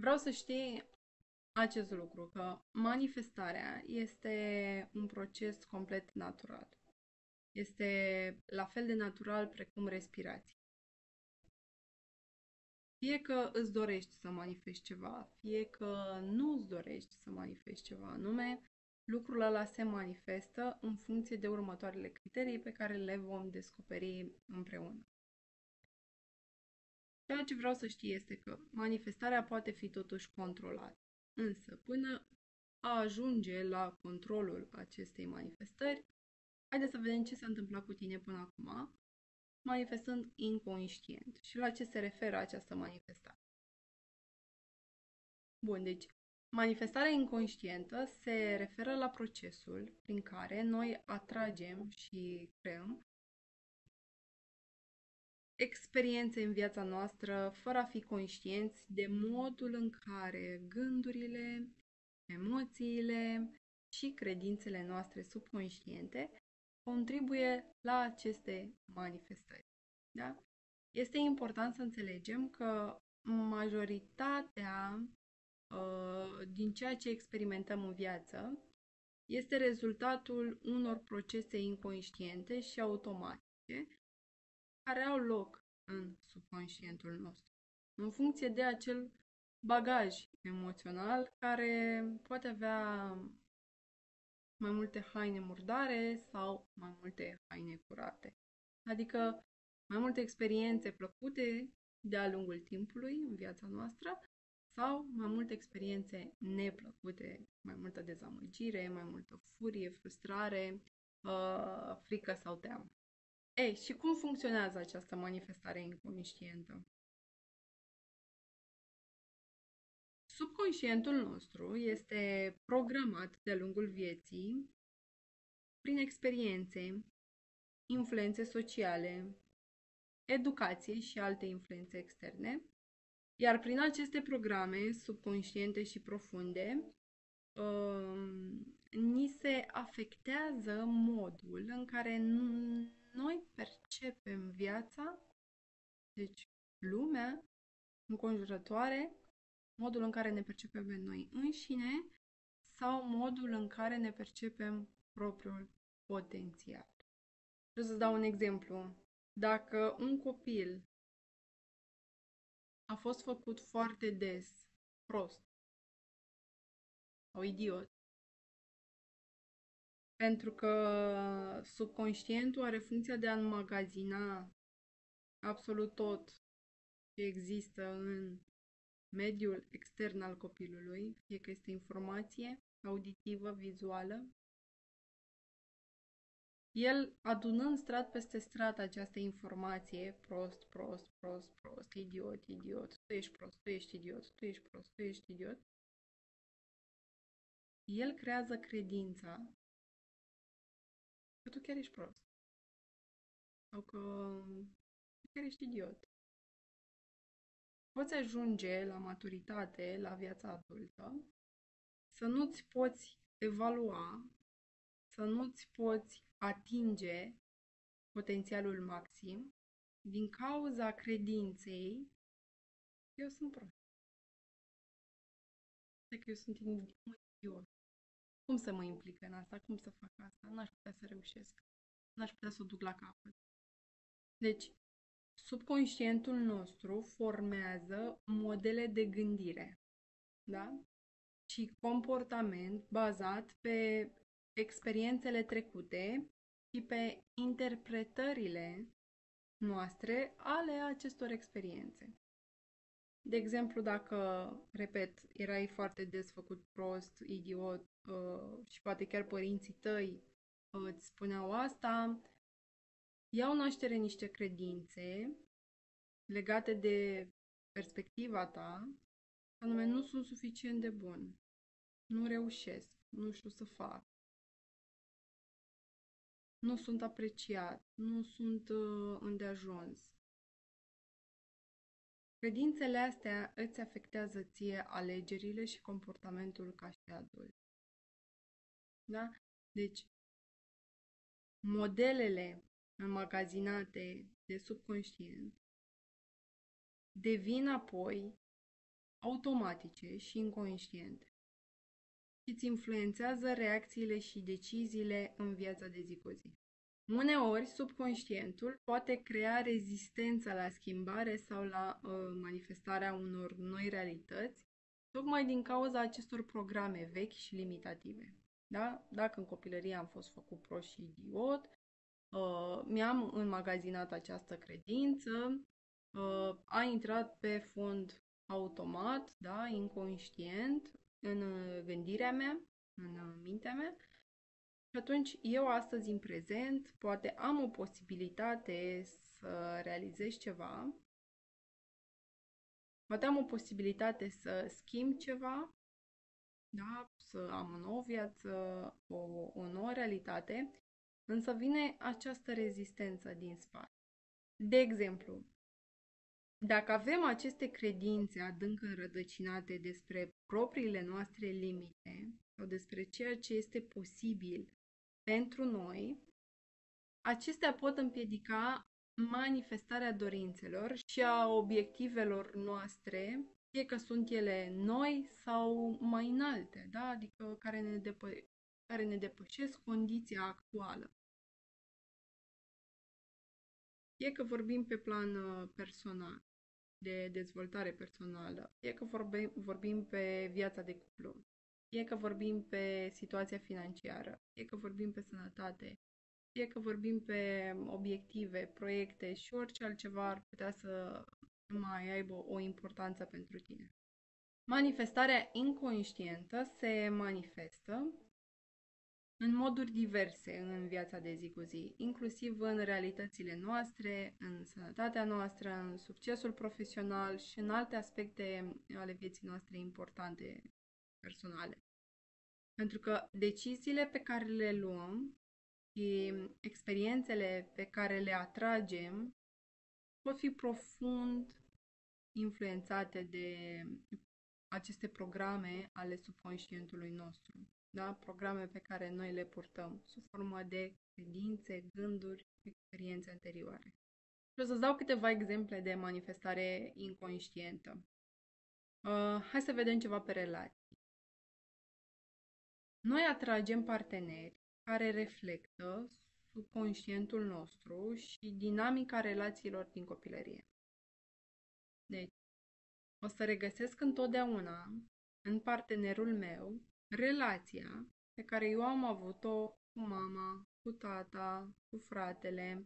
Vreau să știi acest lucru, că manifestarea este un proces complet natural. Este la fel de natural precum respirația. Fie că îți dorești să manifesti ceva, fie că nu îți dorești să manifesti ceva anume, lucrul ăla se manifestă în funcție de următoarele criterii pe care le vom descoperi împreună. Ceea ce vreau să știi este că manifestarea poate fi totuși controlată. Însă, până a ajunge la controlul acestei manifestări, haideți să vedem ce s-a întâmplat cu tine până acum, manifestând inconștient. Și la ce se referă această manifestare. Bun, deci manifestarea inconștientă se referă la procesul prin care noi atragem și creăm experiențe în viața noastră fără a fi conștienți de modul în care gândurile, emoțiile și credințele noastre subconștiente contribuie la aceste manifestări. Da? Este important să înțelegem că majoritatea din ceea ce experimentăm în viață este rezultatul unor procese inconștiente și automatice care au loc în subconștientul nostru, în funcție de acel bagaj emoțional care poate avea mai multe haine murdare sau mai multe haine curate. Adică mai multe experiențe plăcute de-a lungul timpului în viața noastră sau mai multe experiențe neplăcute, mai multă dezamăgire, mai multă furie, frustrare, frică sau teamă. Ei, și cum funcționează această manifestare inconștientă? Subconștientul nostru este programat de-a lungul vieții prin experiențe, influențe sociale, educație și alte influențe externe, iar prin aceste programe subconștiente și profunde, ni se afectează modul în care noi percepem viața, deci lumea înconjurătoare, modul în care ne percepem pe noi înșine sau modul în care ne percepem propriul potențial. Vreau să-ți dau un exemplu. Dacă un copil a fost făcut foarte des prost sau idiot, pentru că subconștientul are funcția de a înmagazina absolut tot ce există în mediul extern al copilului, fie că este informație auditivă, vizuală, el adunând strat peste strat această informație, prost, prost, prost, prost, idiot, idiot, tu ești prost, tu ești idiot, tu ești prost, tu ești idiot, el creează credința că tu chiar ești prost sau că tu chiar ești idiot. Poți ajunge la maturitate, la viața adultă, să nu-ți poți evalua, să nu-ți poți atinge potențialul maxim din cauza credinței că eu sunt prost, că eu sunt un idiot. Cum să mă implic în asta? Cum să fac asta? N-aș putea să reușesc. N-aș putea să o duc la capăt. Deci, subconștientul nostru formează modele de gândire, da? Și comportament bazat pe experiențele trecute și pe interpretările noastre ale acestor experiențe. De exemplu, dacă, repet, erai foarte des făcut prost, idiot și poate chiar părinții tăi îți spuneau asta, iau naștere niște credințe legate de perspectiva ta, anume nu sunt suficient de bun, nu reușesc, nu știu să fac, nu sunt apreciat, nu sunt îndeajuns. Credințele astea îți afectează ție alegerile și comportamentul ca și adult. Da? Deci, modelele înmagazinate de subconștient devin apoi automatice și inconștiente și îți influențează reacțiile și deciziile în viața de zi cu zi. Uneori, subconștientul poate crea rezistență la schimbare sau la manifestarea unor noi realități, tocmai din cauza acestor programe vechi și limitative. Da? Dacă în copilărie am fost făcut prost și idiot, mi-am înmagazinat această credință, a intrat pe fond automat, da, inconștient, în gândirea mea, în mintea mea. Și atunci eu astăzi în prezent poate am o posibilitate să realizez ceva, poate am o posibilitate să schimb ceva, da, să am o nouă viață, o nouă realitate, însă vine această rezistență din spate. De exemplu, dacă avem aceste credințe adânc înrădăcinate despre propriile noastre limite sau despre ceea ce este posibil pentru noi, acestea pot împiedica manifestarea dorințelor și a obiectivelor noastre, fie că sunt ele noi sau mai înalte, da? Adică care ne depășesc condiția actuală. Fie că vorbim pe plan personal, de dezvoltare personală, fie că vorbim pe viața de cuplu, fie că vorbim pe situația financiară, fie că vorbim pe sănătate, fie că vorbim pe obiective, proiecte și orice altceva ar putea să mai aibă o importanță pentru tine. Manifestarea inconștientă se manifestă în moduri diverse în viața de zi cu zi, inclusiv în realitățile noastre, în sănătatea noastră, în succesul profesional și în alte aspecte ale vieții noastre importante personale. Pentru că deciziile pe care le luăm și experiențele pe care le atragem pot fi profund influențate de aceste programe ale subconștientului nostru. Da? Programe pe care noi le purtăm sub formă de credințe, gânduri, experiențe anterioare. Și o să-ți dau câteva exemple de manifestare inconștientă. Hai să vedem ceva pe relații. Noi atragem parteneri care reflectă subconștientul nostru și dinamica relațiilor din copilărie. Deci, o să regăsesc întotdeauna în partenerul meu relația pe care eu am avut-o cu mama, cu tata, cu fratele.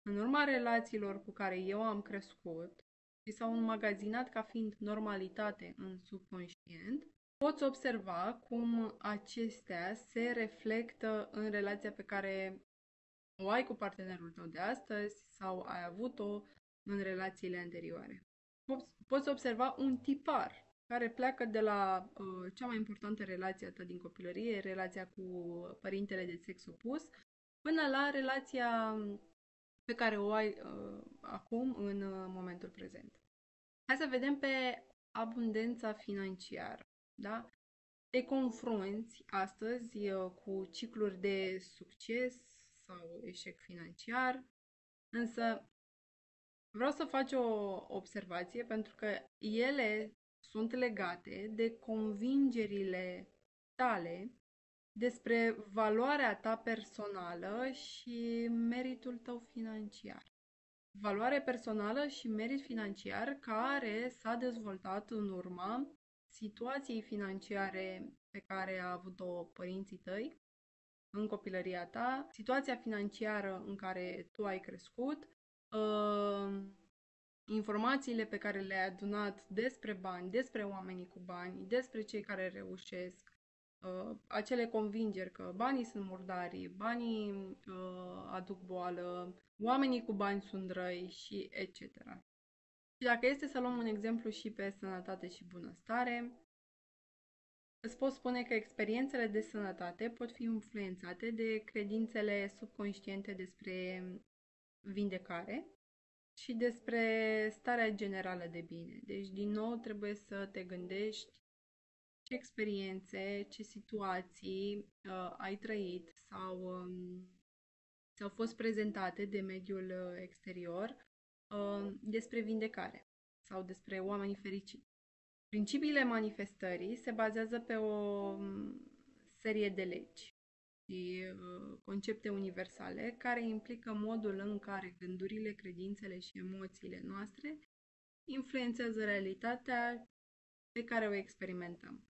În urma relațiilor cu care eu am crescut și s-au înmagazinat ca fiind normalitate în subconștient, poți observa cum acestea se reflectă în relația pe care o ai cu partenerul tău de astăzi sau ai avut-o în relațiile anterioare. Poți observa un tipar care pleacă de la cea mai importantă relație a ta din copilărie, relația cu părintele de sex opus, până la relația pe care o ai acum în momentul prezent. Hai să vedem pe abundența financiară. Da? Te confrunți astăzi cu cicluri de succes sau eșec financiar, însă vreau să faci o observație pentru că ele sunt legate de convingerile tale despre valoarea ta personală și meritul tău financiar. Valoare personală și merit financiar care s-a dezvoltat în urma situației financiare pe care a avut-o părinții tăi în copilăria ta, situația financiară în care tu ai crescut, informațiile pe care le-ai adunat despre bani, despre oamenii cu bani, despre cei care reușesc, acele convingeri că banii sunt murdari, banii aduc boală, oamenii cu bani sunt răi și etc. Și dacă este să luăm un exemplu și pe sănătate și bunăstare, îți pot spune că experiențele de sănătate pot fi influențate de credințele subconștiente despre vindecare și despre starea generală de bine. Deci, din nou, trebuie să te gândești ce experiențe, ce situații ai trăit sau ți-au fost prezentate de mediul exterior despre vindecare sau despre oamenii fericiți. Principiile manifestării se bazează pe o serie de legi și concepte universale care implică modul în care gândurile, credințele și emoțiile noastre influențează realitatea pe care o experimentăm.